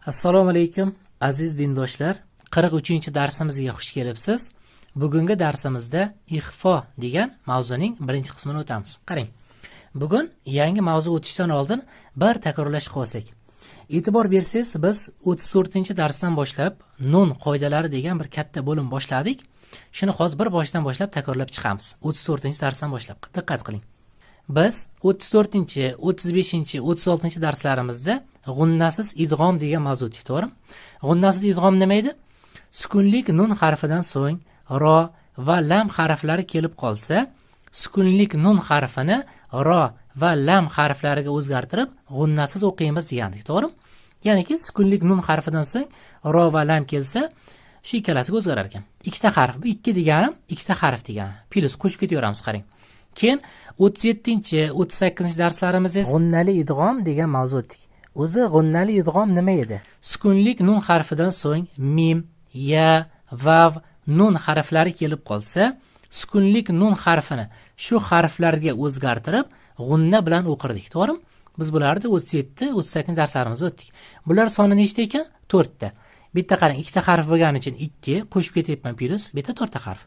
Assalomu alaykum aziz dindoshlar. 43-darsimizga xush kelibsiz. Bugungi darsimizda ixfo degan mavzuning birinchi qismini o'tamiz. Qarang. Bugun yangi mavzu o'tishdan oldin bir takrorlash qilsak. E'tibor bersangiz, biz 34-darsdan boshlab nun qoidalari degan bir katta bo'lim boshladik. Shuni hozir bir boshdan boshlab takrorlab chiqamiz. 34-darsdan boshlab. Diqqat qiling. Biz 34, 35, 36 darslarimizda g'unnasiz idg'om degan mavzu o'tdik, to'g'rimi? G'unnasiz idg'om nima edi? Sukunlik nun harfidan so'ng ro va lam harflari kelib qolsa, sukunlik nun harfini ro va lam harflariga o'zgartirib g'unnasiz o'qiymiz degandik, to'g'rimi? Ya'niki sukunlik nun harfidan so'ng ro va lam kelsa, shu ikkalasiga o'zgarar ekan. Ikkita harf, bu 2 degani, ikkita harf degani. Plus qo'shib ketaveramiz, qarang. Keyin 37, 38 darslarimizda g'unnali idg'om degan mavzu o'tdik. O'zi g'unnali idg'om nima edi? Sukunlik nun harfidan so'ng mim, ya, vav, nun harflari kelib qolsa, sukunlik nun harfini shu harflarga o'zgartirib g'unna bilan o'qirdik, to'g'rimi? Biz bularni 37, 38 darslarimizda o'tdik. Bular soni nechta ekan? 4 ta. Bitta qarang, ikkita harf bo'lgani uchun 2 qo'shib ketyapman, plus bitta 4 ta harf.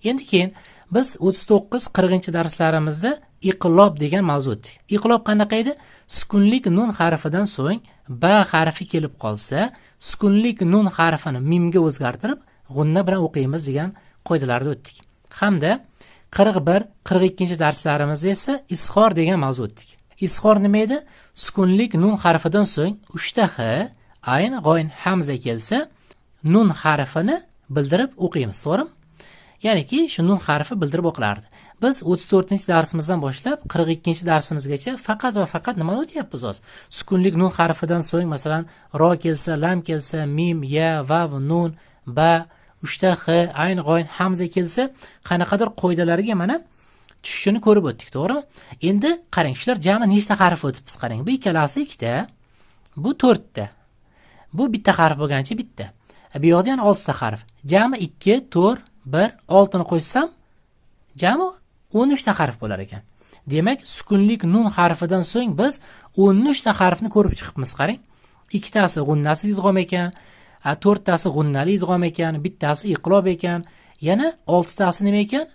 Endi keyin biz 39-40 darslarimizda iqlob degan mavzu o'tdik. Iqlob qanaqa edi? Sukunlik nun harfidan so'ng ba harfi kelib qolsa, sukunlik nun harfini mimga o'zgartirib g'unna bilan o'qiymiz degan qoidalarni o'tdik. Hamda 41-42 darslarimizda esa izhor degan mavzu o'tdik. Izhor nima edi? Sukunlik nun harfidan so'ng 3 ta h, ayn, g'oyn, hamza kelsa, nun harfini bildirib o'qiymiz, to'g'rimi? Ya'niki shu nun harfi bildirib o'qilardi. Biz 34-darsimizdan boshlab 42-darsimizgacha faqat va faqat nima o'tyapmiz hozir? Sukunlik nun harfidan so'ng masalan ro kelsa, lam kelsa, mim, ya, vav, nun, ba, 3 ta h, ayn, g'oyn, hamza kelsa, qanaqadir qoidalarga mana tushishini ko'rib o'tdik, to'g'rimi? Endi qarang, shular jami nechta harf o'tibmiz, qarang. Bu ikkalasi 2 ta, bu 4 ta. Bu bitta harf bo'lgancha bitta. Bu yoqda yana 6 ta harf. Jami 2, 4, 1, 6 ni qo'shsam, jami 13 ta harf bo'lar ekan. Demak, sukunlik nun harfidan so'ng biz 13 ta harfni ko'rib chiqibmiz, qarang. Ikkitasi g'unnasiz idg'om ekan, 4 tasi g'unnali idg'om ekan, bittasi iqlob ekan, yana 6 tasi nima ekan?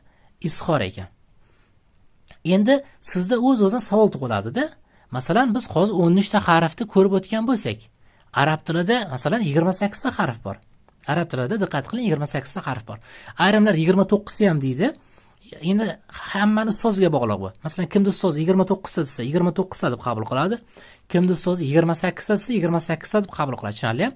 Izhor ekan. Endi sizda o'z-o'zidan savol tug'iladi-da. Masalan, biz hozir 13 ta harfni ko'rib o'tgan bo'lsak, arab tilida masalan 28 ta harf bor. Arab tilida diqqat qiling, 28 ta harf bor. Ayrimlar 29 ham deydi. Endi hammani ustozga bog'liq bu. Masalan, kimdir ustoz 29 ta desa, 29 ta deb qabul qiladi. Kimdir ustoz 28 ta desa, 28 ta deb qabul qiladi. Tushunarli?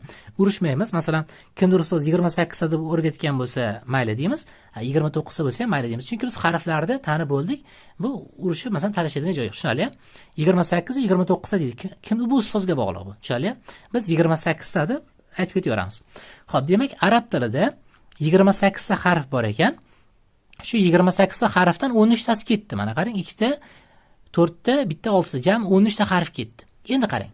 Urushmaymiz. Masalan, kimdir ustoz 28 ta deb o'rgatgan bo'lsa, mayli deymiz. 29 ta bo'lsa ham mayli deymiz. Chunki biz harflarni tanib bo'ldik. Bu urushib, masalan, talashadigan joy yo'q. Tushunarli? 28 va 29 ta deydik. Kimdir bu ustozga bog'liq bu. Tushunarli? Biz 28 ta deb aytib ketaveramiz. Xo'p, demak, arab tilida 28 ta harf bor ekan. Shu 28 ta harfdan 13 tasi ketdi. Mana qarang, 2 ta, 4 ta, bitta 6 ta, jam 13 ta harf ketdi. Endi qarang.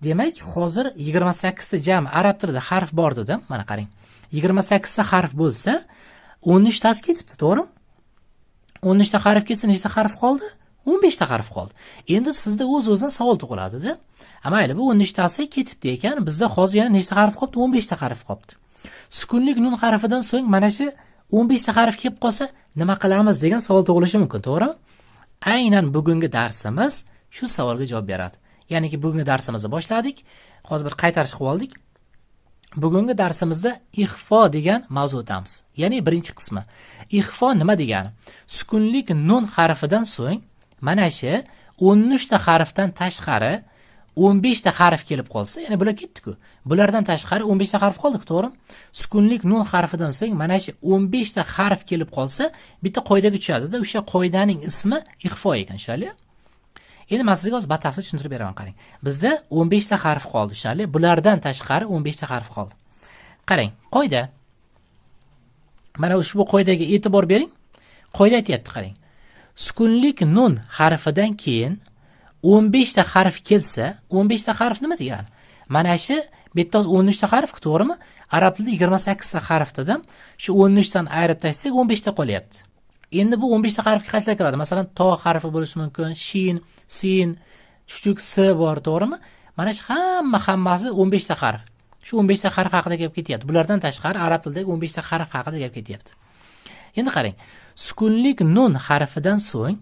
Demak, hozir 28 ta jam arab tilida harf bor dedim. Mana qarang. 28 ta harf bo'lsa, 13 tasi ketibdi, to'g'rimi? 13 ta harf ketsa, nechta harf qoldi? 15 ta harf qoldi. Endi sizda o'z-o'zidan savol tug'iladi-da. Mayli, bu 13 tasi ketibdi ekan, bizda hozir yana nechta harf qoldi? 15 ta harf qoldi. Sukunlik nun harfidan so'ng mana shu 15 ta harf kelib qolsa, nima qilamiz degan savol tug'ilishi mumkin, to'g'rimi? Aynan bugungi darsimiz shu savolga javob beradi. Ya'niki bugungi darsimizni boshladik. Hozir bir qaytarish qilib oldik. Bugungi darsimizda ixfo degan mavzu o'tamiz. Ya'ni birinchi qismi. Ixfo nima degani? Sukunlik nun harfidan so'ng mana shu 13 ta harfdan tashqari 15 ta harf kelib qolsa, ya'ni bular ketdi-ku. Bulardan tashqari 15 ta harf qoldi, to'g'rimi? Sukunlik nun harfidan so'ng mana shu 15 ta harf kelib qolsa, bitta qoidaga tushadi-da. O'sha qoidaning ismi ixfo ekan, tushunarli? Endi men sizga hozir batafsil tushuntirib beraman, qarang. Bizda 15 ta harf qoldi, tushunarli? Bulardan tashqari 15 ta harf qoldi. Qarang, qoida. Mana ushbu qoidaga e'tibor bering. Qoida aytayapti, qarang. Sukunlik nun harfidan keyin 15 ta harf kelsa, 15 ta harf nima degani? Mana shu bitta 13 ta harf, to'g'rimi? Arab tilida 28 ta harf dedim. Shu 13 dan ayirib tashlasak 15 ta qolyapti. Endi bu 15 ta harfga qaysilar kiradi? Masalan, to harfi bo'lishi mumkin, shin, sin, chuchuk s bor, to'g'rimi? Mana shu hammasi 15 ta harf. Shu 15 ta harf haqida gap ketyapti. Bulardan tashqari arab tilidagi 15 ta harf haqida gap ketyapti. Endi qarang, sukunlik nun harfidan so'ng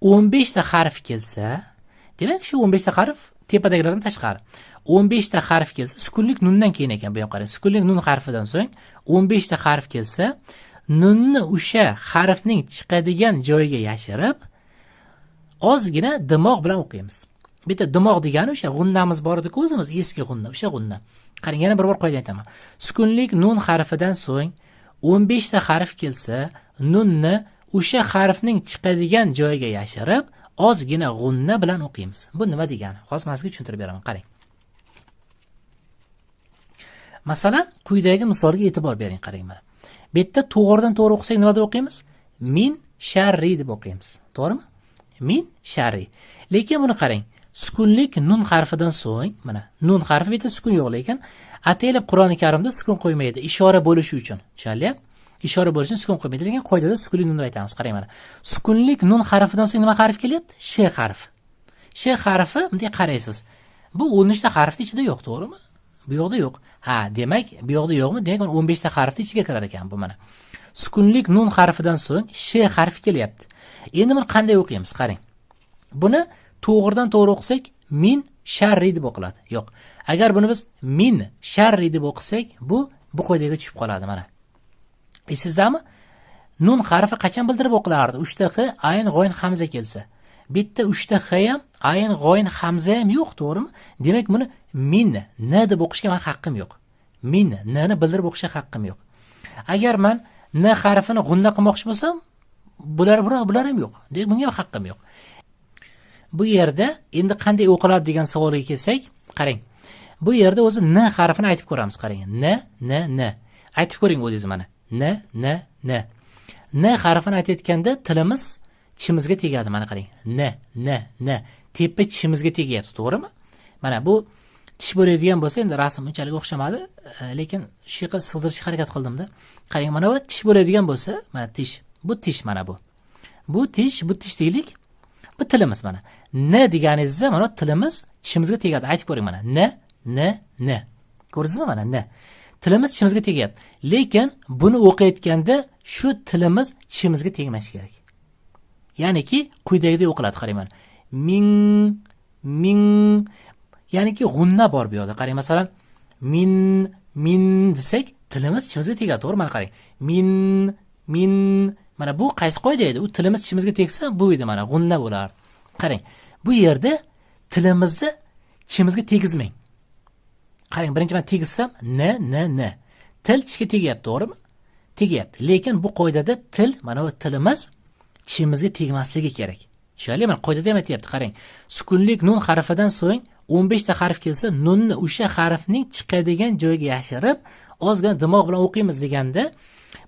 15 ta harf kelsa, demak shu 15 ta harf tepadagilardan tashqari 15 ta harf kelsa, sukunlik nundan keyin ekan bu ham qarang. Sukunlik nun harfidan so'ng 15 ta harf kelsa, nunni o'sha harfning chiqadigan joyiga yashirib, ozgina dimoq bilan o'qiymiz. Bitta dimoq degani o'sha g'unnamiz bor edi-ku o'zimiz, eski g'unna, o'sha g'unna. Qarang, yana bir bor qo'yib aytaman. Sukunlik nun harfidan so'ng 15 ta harf kelsa, nunni o'sha harfning chiqadigan joyiga yashirib, ozgina g'unna bilan o'qiymiz. Bu nima degani? Hozir men sizga tushuntirib beraman, qarang. Masalan, quyidagi misolga e'tibor bering, qarang mana. Bu yerda to'g'ridan to'g'ri o'qisak nima deb o'qiymiz? Min sharri deb o'qiymiz. To'g'rimi? Min sharri. Lekin buni qarang. Sukunlik nun harfidan so'ng, mana nun harfi bitta sukun yo'q, lekin ataylab Qur'oni Karimda sukun qo'ymaydi, ishora bo'lishi uchun. Tushunyapsizmi? Ishora bo'lishi uchun sukun qo'ymaydi, lekin qoidada sukunlik nun deb aytamiz. Qarang mana. Sukunlik nun harfidan so'ng nima harf kelyapti? Sh harfi. Sh harfi, bunday qaraysiz. Bu 13 ta harfning ichida yo'q, to'g'rimi? Bu yoqda yo'q. Ha, demak, bu yoqda yo'qmi? Demak, 15 ta harfning ichiga kirar ekan bu mana. Sukunlik nun harfidan so'ng sh harfi kelyapti. Endi buni qanday o'qiymiz? Qarang. Buni to'g'ridan to'g'ri o'qisak, min sharri deb o'qiladi. Yo'q. Agar buni biz min sharri deb o'qisak, bu qoidaga tushib qoladi mana. Esizdami? Nun harfi qachon bildirib o'qilardi? 3 ta q, ayn, g'oyn, hamza kelsa. Bitta 3 ta x ham, ayn, g'oyn, hamza ham yo'q, to'g'rimi? Demak, buni min n deb o'qishga men haqqim yo'q. Min n ni bildirib o'qishga haqqim yo'q. Agar men n harfini g'unna qilmoqchi bo'lsam, bular ham yo'q. Demak, bunga haqqim yo'q. Bu yerda endi qanday o'qiladi degan savolga kelsak, qarang. Bu yerda o'zi n harfini aytib ko'ramiz, qarang. N. Aytib ko'ring o'zingiz mana. N. N harfini aytayotganda tilimiz tishimizga tegadi, mana qarang. N. Tepa tishimizga tegyapti, to'g'rimi? Mana bu tish bo'ladigan bo'lsa, endi rasm unchalik o'xshamadi, lekin shu yerga sig'dirishga harakat qildimda. Qarang, mana bu tish bo'ladigan bo'lsa, mana tish. Bu tish mana bu. Bu tish deylik. Bu tilimiz mana. N deganingizda mana tilimiz tishimizga tegadi. Aytib ko'ring mana. N. Ko'rdingizmi mana n? Tilimiz tishimizga tegyapti. Lekin buni o'qiyotganda shu tilimiz tishimizga tegmashi kerak. Ya'niki quyidagidek o'qiladi, qarang mana. Ming. Ya'niki g'unna bor bu yerda. Qarang, masalan, min desak, tilimiz tishimizga tegadi, to'g'ri? Mana qarang. Min. Mana bu qaysi qoida edi? U tilimiz tishimizga tegsa, bu edi mana, g'unna bo'lar. Qarang, bu yerda tilimizni tishimizga tegizmang. Qarang, birinchi men tegizsam, n. Til tishga tegyapti, to'g'rimi? Tegyapti. Lekin bu qoidada til, mana bu tilimiz tishimizga tegmasligi kerak. Tushunarlimi? Mana qoidada ham aytayapti, qarang. Sukunlik nun harfidan so'ng 15 ta harf kelsa, nunni o'sha harfning chiqadigan joyiga yashirib, ozgina dimoq bilan o'qiymiz deganda,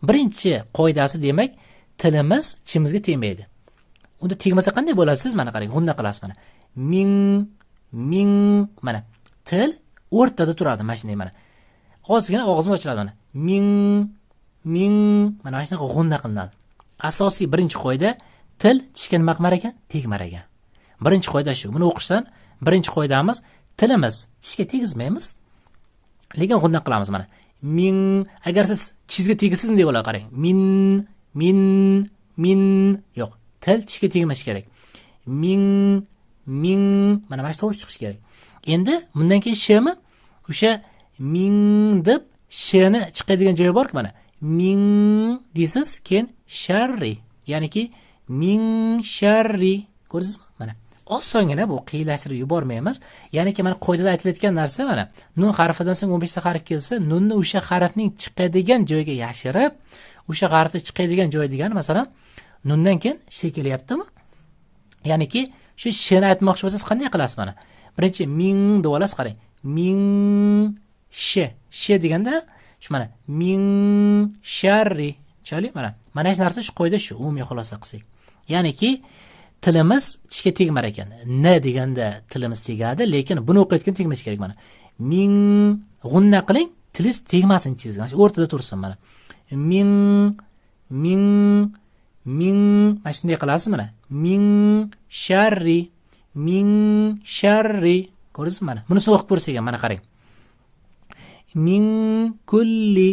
birinchi qoidasi demak, tilimiz tishimizga tegmaydi. Unda tegmasa qanday bo'ladi siz? Mana qarang, g'unna qilasiz mana. Ming mana. Til o'rtada turadi, mana shunday mana. Ozgina og'zimiz ochiladi mana. Ming mana shunday g'unna qilinadi. Asosiy birinchi qoida til tishga nima qilmar ekan? Tegmar ekan. Birinchi qoida shu. Buni o'qishdan birinchi qoidamiz tilimiz tishga tegizmaymiz. Lekin g'unna qilamiz mana. Ming, agar siz tishga tegisiz deb bo'ladi, qarang. Min yo'q. Til tishga tegmashi kerak. Ming mana shu to'g'ri chiqishi kerak. Endi bundan keyin shmi o'sha ming deb shni chiqadigan joyi bor-ku mana. Ming deysiz, keyin sharri. Ya'niki ming sharri. Ko'rdingizmi? Mana osongina bu qiyinlashtirib yubormaymiz. Ya'niki mana qoidada aytilayotgan narsa mana. Nun harfidan so'ng 15 ta harf kelsa, nunni o'sha harfning chiqadigan joyiga yashirib, o'sha harfni chiqadigan joy degani masalan nundan keyin sh kelyaptimi? Ya'niki shu shni aytmoqchi bo'lsangiz qanday qilasiz mana? Birinchi ming deb olasiz, qarang. Ming sh deganda shu mana ming sharri. Tushunarli? Mana shu narsa shu qoida shu, umumiy xulosa qilsak. Ya'niki tilimiz tishga tegmar ekan. N deganda tilimiz tegadi, lekin buni o'qiyotgan tegmashi kerak mana. Ming g'unna qiling, tilingiz tegmasin chizgan. Shu o'rtada tursin mana. Ming mana shunday qilasiz mana. Ming sharri. Ko'rdingizmi mana? Buni o'qib ko'rsak ham mana qarang. Min kulli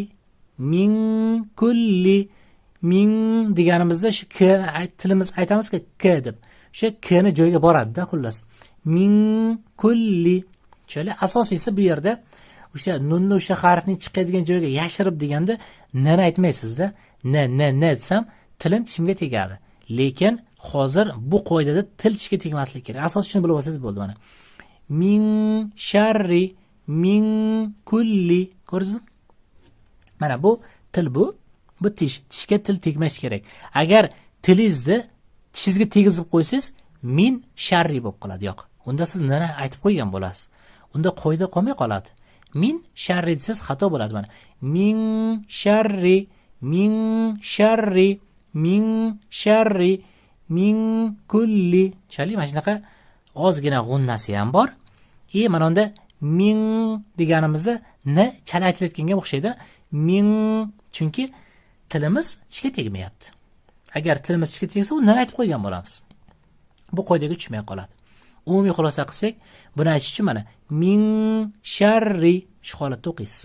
min deganimizda shu k tilimiz aytamizki k deb. Shu k ni joyiga boradi-da xullas. Min kulli. Chali asosiysi bu yerda o'sha nunni o'sha harfning chiqadigan joyiga yashirib deganda nani aytmaysizda. Ne desam tilim tishimga tegadi. Lekin hozir bu qoidada til tishga tegmasligi kerak. Asosiy shuni bilib olsangiz bo'ldi mana. Min sharri min kulli. Ko'rdingizmi? Mana bu til bu tishga til tegmashi kerak. Agar tilingizni tishingizga tegizib qo'ysangiz min sharri bo'lib qoladi. Yo'q. Unda siz nani aytib qo'ygan bo'lasiz. Unda qoida qolmay qoladi. Min sharri desiz xato bo'ladi mana. Min sharri min kulli. Chali mana shunaqa ozgina g'unnasi ham bor. Mana unda min deganimizda ni chala aytilayotganga o'xshaydi. Min chunki tilimiz tishga tegmayapti. Agar tilimiz tishga tegsa, uni aytib qo'ygan bo'lamiz. Bu qoidaga tushmay qoladi. Umumiy xulosa qilsak, buni aytish uchun mana min sharri shu holatda o'qiysiz.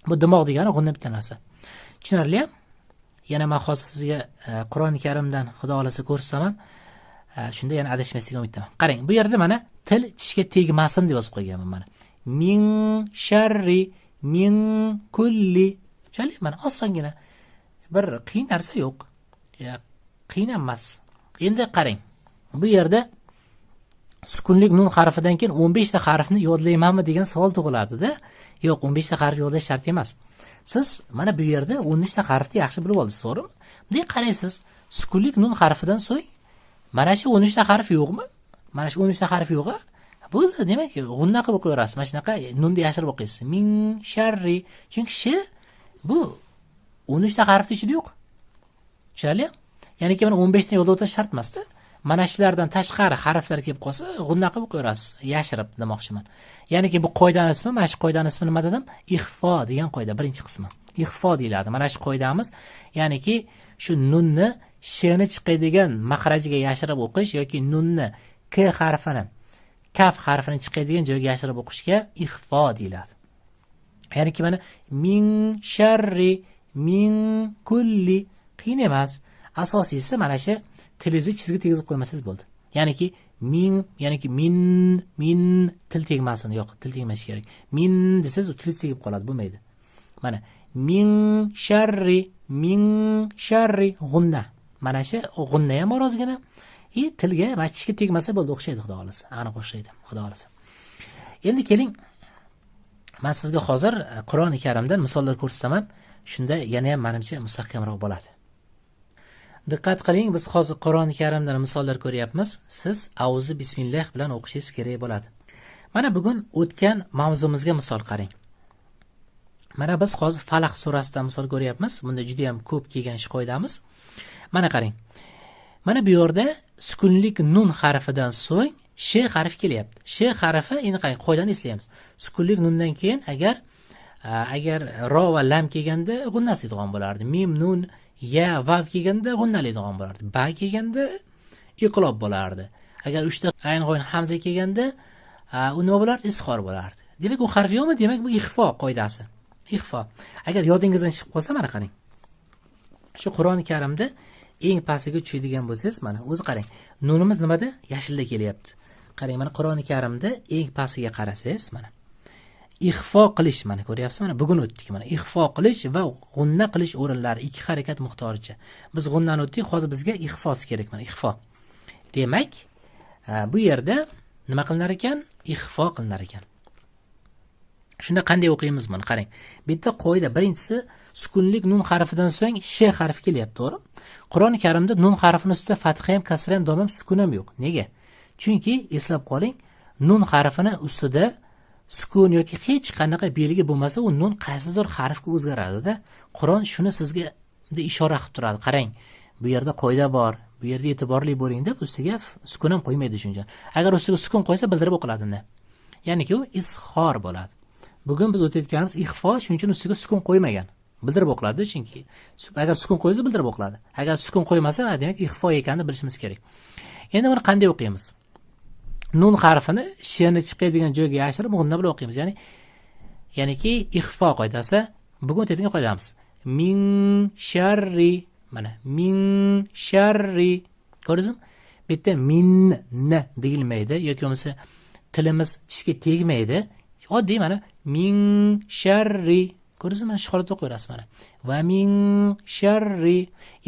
Bu dimoq degani g'unna bitta narsa. Tushunarli? Yana men hozir sizga Qur'oni Karimdan Xudo xolasa ko'rsataman. Shunda yana adashmasligimni umiddaman. Qarang, bu yerda mana til tishga tegmasin deb yozib qo'yganman mana. Min sharri min kulli. Chali mana osongina. Bir qiyin narsa yo'q. Qiyin emas. Endi qarang. Bu yerda sukunlik nun harfidan keyin 15 ta harfni yodlaymanmi degan savol tug'iladi-da. Yo'q, 15 ta harf yodlash shart emas. Siz mana bu yerda 13 ta harfni yaxshi bilib oldingiz, to'g'rimi? Bunday qaraysiz, sukunlik nun harfidan so'ng mana shu 13 ta harf yo'qmi? Mana shu 13 ta harf yo'q-a? Bu demak, g'unna qilib qo'yarasiz. Mana shunaqa nunni yashirib o'qiysiz. Min sharri. Chunki sh bu 13 ta harfning ichida yo'q. Tushunarli? Ya'ni ki mana 15 ta yo'lda o'tish shart emas-da. Mana shulardan tashqari harflar kelib qolsa, g'unna qilib qo'yarasiz, yashirib demoqchiman. Ya'niki bu qoidaning ismi, mana shu qoidaning ismini nima dedim? Ixfo degan qoida, birinchi qismi. Ixfo deyiladi. Mana shu qoidamiz, ya'niki shu nunni shni chiqadigan maxrajiga yashirib o'qish yoki nunni k harfini, kaf harfini chiqadigan joyga yashirib o'qishga ixfo deyiladi. Ya'niki mana min sharri min kulli qiyin emas. Asosiysi mana shu tilingizni chizgi tegizib qo'ymasangiz bo'ldi. Ya'niki min til tegmasin, yo'q, til tegmashi kerak. Min desangiz til tegib qoladi, bo'lmaydi. Mana min sharri g'unna. Mana shu g'unna ham ozgina tilga va tishga tegmasa bo'ldi, o'xshaydi Xudo xolasa. Aniq o'xshaydi Xudo xolasa. Endi keling, men sizga hozir Qur'oni Karimdan misollar ko'rsataman. Shunda yana ham menimcha mustahkamroq bo'ladi. Diqqat qiling, biz hozir Qur'oni Karimdan misollar ko'ryapmiz. Siz auzu bismillah bilan o'qishingiz kerak bo'ladi. Mana bugun o'tgan mavzumizga misol qarang. Mana biz hozir Falaq surasidan misol ko'ryapmiz. Bunda juda ham ko'p kelgan shu qoidamiz. Mana qarang. Mana bu yerda sukunlik nun harfidan so'ng sh harfi kelyapti. Sh harfi endi qarang, qoidani eslaymiz. Sukunlik nundan keyin agar ro va lam kelganda g'unnasi idg'om bo'lardi. Mim nun ya vav kelganda g'unnali idg'om bo'lardi. Ba kelganda iqlob bo'lardi. Agar 3 ta ayn g'oyn hamza kelganda u nima bo'lardi? Izhor bo'lardi. Demak, u harf yo'qmi? Demak, bu ixfo qoidasi. Ixfo. Agar yodingizdan chiqib qolsa, mana qarang. Shu Qur'oni Karimda eng pastiga tushadigan bo'lsangiz, mana o'zi qarang. Nunimiz nimada? Yashilda kelyapti. Qarang, mana Qur'oni Karimda eng pastiga qarasangiz, mana ixfo qilish, mana ko'ryapsiz, mana bugun o'tdik, mana ixfo qilish va g'unna qilish o'rinlari ikki harakat miqdoricha. Biz g'unnani o'tdik, hozir bizga ixfosi kerak, mana ixfo. Demak, bu yerda nima qilinar ekan? Ixfo qilinar ekan. Shunda qanday o'qiymiz buni? Qarang. Bitta qoida, birinchisi sukunlik nun harfidan so'ng sh harfi kelyapti, to'g'ri? Qur'oni Karimda nun harfining ustida fatha ham, kasra ham, dom ham, sukun ham yo'q. Nega? Chunki eslab qoling, nun harfining ustida sukun yoki hech qanaqa belgi bo'lmasa, u nun qaysidir harfga o'zgaradi-da. Qur'on shuni sizga ishora qilib turadi. Qarang, bu yerda qoida bor, bu yerda e'tiborli bo'ling deb ustiga sukun ham qo'ymaydi shuncha. Agar ustiga sukun qo'ysa bildirib o'qiladi unda. Ya'niki u izhor bo'ladi. Bugun biz o'tayotganimiz ixfo, shuning uchun ustiga sukun qo'ymagan. Bildirib o'qiladi, chunki agar sukun qo'ysa bildirib o'qiladi. Agar sukun qo'ymasa, demak ixfo ekanini bilishimiz kerak. Endi buni qanday o'qiymiz? nun harfini shni chiqadigan joyga yashirib g'unna bilan o'qiymiz. Ya'niki ixfo qoidasi. Bugun o'tadigan qoidamiz. Min sharri, mana min sharri. Ko'rdingizmi? Bitta minni deyilmaydi yoki bo'lmasa tilimiz tishga tegmaydi. Oddiy mana min sharri. Ko'rdingizmi? Mana shu holatda o'qiyverasiz mana. Va min sharri.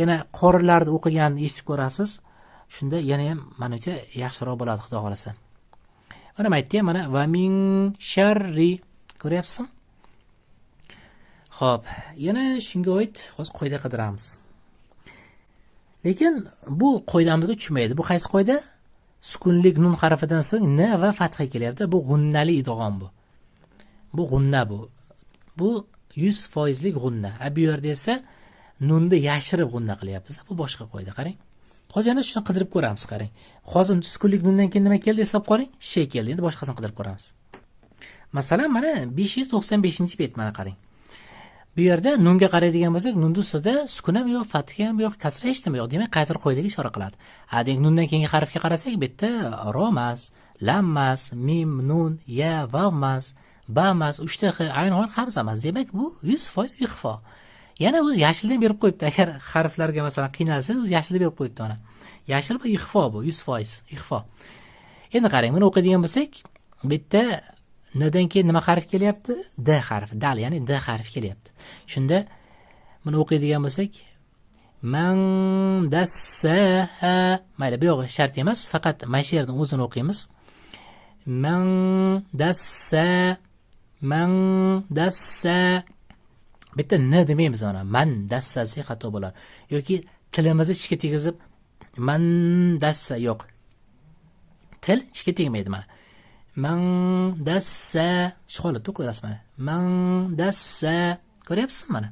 Yana qorilarni o'qiganini eshitib ko'rasiz. Shunda yana ham menimcha yaxshiroq bo'ladi, xudo xolasa. Mana aytdim, mana va min sharri. Ko'ryapsizmi? Xo'p, yana shunga oid hozir qoida qidiramiz. Lekin bu qoidamizga tushmaydi. Bu qaysi qoida? Sukunlik nun harfidan so'ng n va fatha kelyapti. Bu g'unnali idg'om bu. Bu g'unna bu. Bu 100% lik g'unna. Bu yerda esa nunni yashirib g'unna qilyapmiz. Bu boshqa qoida, qarang. Hozir yana shuni qidirib ko'ramiz, qarang. Hozir sukunlik nundan keyin nima keldi hisob qiling? Shay keldi. Endi boshqasini qidirib ko'ramiz. Masalan, mana 595-bet mana qarang. Bu yerda nunga qaraydigan bo'lsak, nunning ustida sukun ham yo'q, fath ham yo'q, kasra hech nima yo'q. Demak, qaysidir qoidaga ishora qiladi. Demak, nundan keyingi harfga qarasak, bu yerda ro emas, lam emas, mim, nun, ya, vav emas, ba emas, 3 ta ayn g'oyn hamza emas. Demak, bu 100% ixfo. Yana o'zi yashildan berib qo'yibdi. Agar harflarga masalan qiynalsangiz, o'zi yashildan berib qo'yibdi ona. Yashil bu ixfo bu, 100% ixfo. Endi qarang, buni o'qiydigan bo'lsak, bu yerda ndan keyin nima harf kelyapti? D harfi, dal, ya'ni D harfi kelyapti. Shunda buni o'qiydigan bo'lsak, man dassaha. Mayli, bu yo'q shart emas, faqat mana shu yerdan o'zini o'qiymiz. Man dassa, man dassa. Bitta n demaymiz ona. Man dassasi xato bo'ladi. Yoki tilimizni ichga tegizib man dassa yo'q. Til ichga tegmaydi mana. Man dassa shu holatda qo'yasiz mana. Man dassa. Ko'ryapsizmi mana?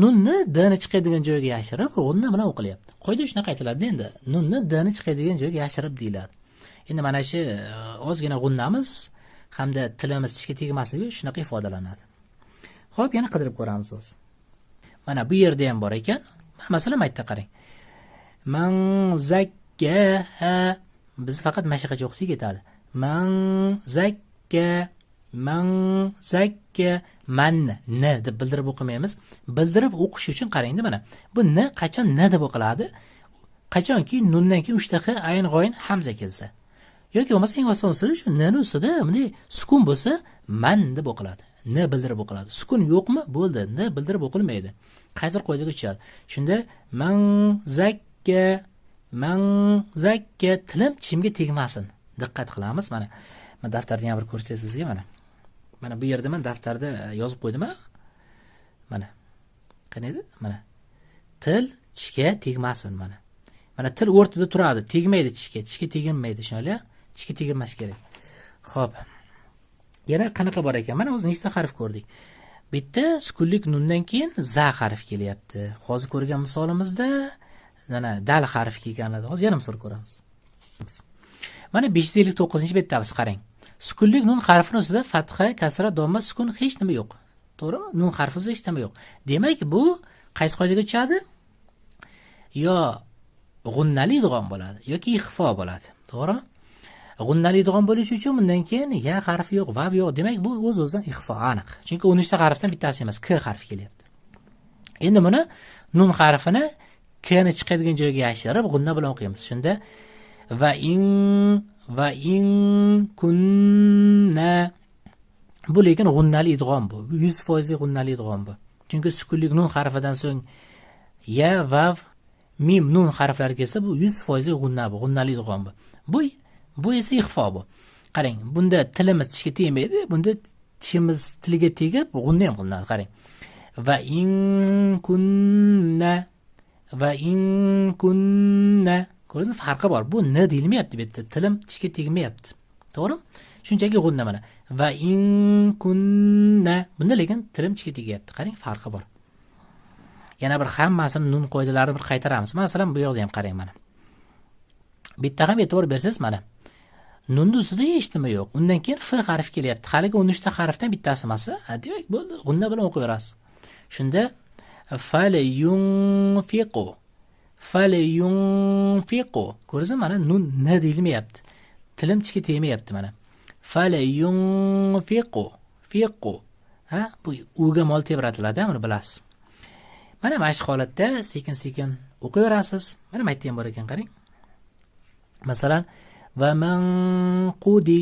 Nunni d-ni chiqadigan joyga yashirib, g'unna bilan o'qilyapti. Qoida shunaqa aytiladi endi. Nunni d-ni chiqadigan joyga yashirib deyiladi. Endi mana shu ozgina g'unnamiz hamda tilimiz ichga tegmasligi shunaqa ifodalanadi. Xo'p, yana qidirib ko'ramiz o'zi. Mana bu yerda ham bor ekan. Masalan, maytda qarang. Man zakkaha. Biz faqat mashaqacha o'qisak ketadi. Man zakka, man zakka, man n deb bildirib o'qimaymiz. Bildirib o'qish uchun qarangda mana. Bu n qachon n deb o'qiladi? Qachonki nundan keyin 3 ta ayn g'oyin hamza kelsa. Yoki bo'lmasa eng oson usul shu n ustida bunday sukun bo'lsa, man deb o'qiladi. N bildirib o'qiladi. Sukun yo'qmi? Bo'ldi. N bildirib o'qilmaydi. Qaysidir qoidaga tushadi. Shunda man zakka, man zakka, tilim chimga tegmasin. Diqqat qilamiz mana. Men daftarda ham bir ko'rsatay sizga mana. Mana bu yerda men daftarda yozib qo'ydim a. Mana. Qaniydi? Mana. Til tishga tegmasin mana. Mana til o'rtada turadi, tegmaydi tishga, tishga teginmaydi, tushunali? Tishga teginmas kerak. Xo'p. Yana qanaqa bor ekan? Mana o'zi nechta harf ko'rdik. Bitta sukunlik nundan keyin za harfi kelyapti. Hozir ko'rgan misolimizda mana dal harfi kelganadi. Hozir yana misol ko'ramiz. Mana 559-betdamiz, qarang. Sukunlik nun harfining ustida fatha, kasra, domma, sukun hech nima yo'q. To'g'rimi? Nun harfi ustida hech nima yo'q. Demak, bu qaysi qoidaga tushadi? Yo g'unnali idg'om bo'ladi yoki ixfo bo'ladi. To'g'rimi? G'unnali idg'om bo'lishi uchun bundan keyin ya harfi yo'q, vav yo'q. Demak, bu o'z-o'zidan ixfo aniq. Chunki 13 ta harfdan bittasi emas, k harfi kelyapti. Endi buni nun harfini k ni chiqadigan joyga yashirib g'unna bilan o'qiymiz. Shunda va in kunna. Bu lekin g'unnali idg'om bu. 100% g'unnali idg'om bu. Chunki sukunlik nun harfidan so'ng ya, vav, mim, nun harflari kelsa, bu 100% g'unna bu, g'unnali idg'om bu. Bu esa ixfo bu. Qarang, bunda tilimiz tishga tegmaydi, bunda tishimiz tiliga tegib g'unna ham qilinadi, qarang. Va in kunna. Ko'rdingizmi, farqi bor. Bu n deyilmayapti bu yerda. Tilim tishga tegmayapti. To'g'rimi? Shunchaki g'unna mana. Va in kunna. Bunda lekin tilim tishga tegyapti. Qarang, farqi bor. Yana bir hammasini nun qoidalarini bir qaytaramiz. Masalan, bu yoqda ham qarang mana. Bitta ham e'tibor bersangiz mana. Nunning ustida hech nima yo'q. Undan keyin f harfi kelyapti. Haligi 13 ta harfdan bittasi emas. Demak, bo'ldi. G'unna bilan o'qiyverasiz. Shunda falyunfiqu. Ko'rdingizmi, mana nun n deyilmayapti. tilim tishga tegmayapti mana. Falyunfiqu. Fiqu. Ha, bu uga mol tebratiladi, buni bilasiz. Mana shu holatda sekin-sekin o'qiyverasiz. Mana bu yerda ham bor ekan, qarang. Masalan, va man qudi.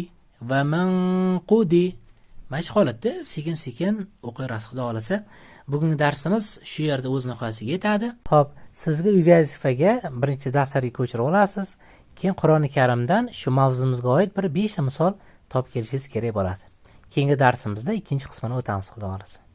Mana shu holatda sekin-sekin o'qiyverasiz, xudo xolasa. Bugungi darsimiz shu yerda o'z nihoyasiga yetadi. Xo'p, sizga uy vazifaga birinchi daftarga ko'chirib olasiz. Keyin Qur'oni Karimdan shu mavzumizga oid bir 5 ta misol topib kelishingiz kerak bo'ladi. Keyingi darsimizda ikkinchi qismini o'tamiz, xudo xolasa.